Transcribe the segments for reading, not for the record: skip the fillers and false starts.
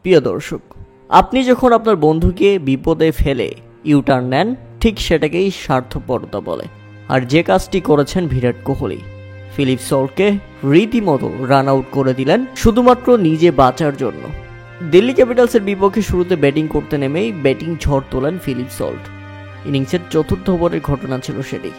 প্রিয় দর্শক, আপনি যখন আপনার বন্ধুকে বিপদে ফেলে ইউটার্ন নেন, ঠিক সেটাকেই স্বার্থপরতা বলে। আর যে কাজটি করেছেন বিরাট কোহলি, ফিলিপ সল্টকে রীতিমতো রান আউট করে দিলেন শুধুমাত্র নিজে বাঁচার জন্য। দিল্লি ক্যাপিটালসের বিপক্ষে শুরুতে ব্যাটিং করতে নেমেই ব্যাটিং ঝড় তোলেন ফিলিপ সল্ট। ইনিংসের চতুর্থ ওভারের ঘটনা ছিল সেটি।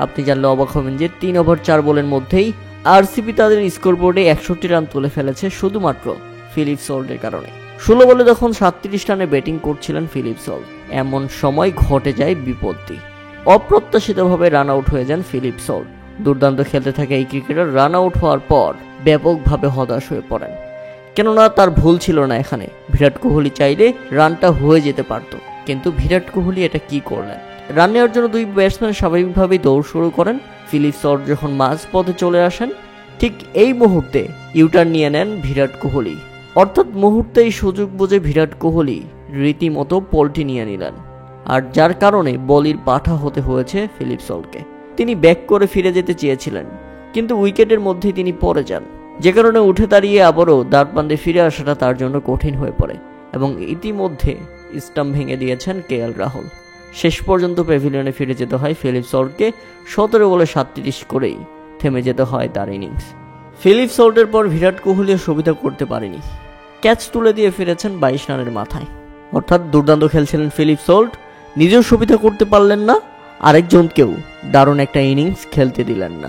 আপনি জানলে অবাক হবেন যে 3 ওভার 4 বলের মধ্যেই আরসিবি তাদের স্কোরবোর্ডে 61 রান তুলে ফেলেছে শুধুমাত্র ফিলিপ সল্টের কারণে। 16 বলে যখন 37 রানে ব্যাটিং করছিলেন ফিলিপ সল্ট, এমন সময় ঘটে যায় বিপত্তি। অপ্রত্যাশিতভাবে রান আউট হয়ে যান ফিলিপ সল্ট। দুর্দান্ত খেলতে থাকে এই ক্রিকেটার রান আউট হওয়ার পর ব্যাপকভাবে হতাশ হয়ে পড়েন, কেননা তার ভুল ছিল না এখানে। বিরাট কোহলি চাইলে রানটা হয়ে যেতে পারত, কিন্তু বিরাট কোহলি এটা কি করলেন? রান নেওয়ার জন্য দুই ব্যাটসম্যান স্বাভাবিকভাবেই দৌড় শুরু করেন। ফিলিপ সল্ট যখন মাঝ পথে চলে আসেন, ঠিক এই মুহূর্তে ইউটার্ন নিয়ে নেন বিরাট কোহলি। অর্থাৎ মুহূর্তেই সুযোগ বুঝে বিরাট কোহলি রীতিমতো পল্টি নিয়ে নিলেন, আর যার কারণে বলির পাঠা হতে হয়েছে ফিলিপ সল্টকে। তিনি ব্যাক করে ফিরে যেতে চেয়েছিলেন, কিন্তু উইকেটের মধ্যেই তিনি পড়ে যান, যে কারণে উঠে দাঁড়িয়ে আবারও দ্বারপ্রান্তে ফিরে আসাটা তার জন্য কঠিন হয়ে পড়ে এবং ইতিমধ্যে স্টাম্প ভেঙে দিয়েছেন কেএল রাহুল। শেষ পর্যন্ত প্যাভিলিয়নে ফিরে যেতে হয় ফিলিপ সল্টকে। 17 বলে 37 করেই থেমে যেতে হয় তার ইনিংস। ফিলিপ সল্টের পর বিরাট কোহলিও সুবিধা করতে পারেনি, ক্যাচ তুলে দিয়ে ফিরেছেন 22 রানের মাথায়। অর্থাৎ দুর্দান্ত খেলছিলেন ফিলিপ সল্ট, নিজেও সুবিধা করতে পারলেন না, আরেকজনকেও দারুণ একটা ইনিংস খেলতে দিলেন না।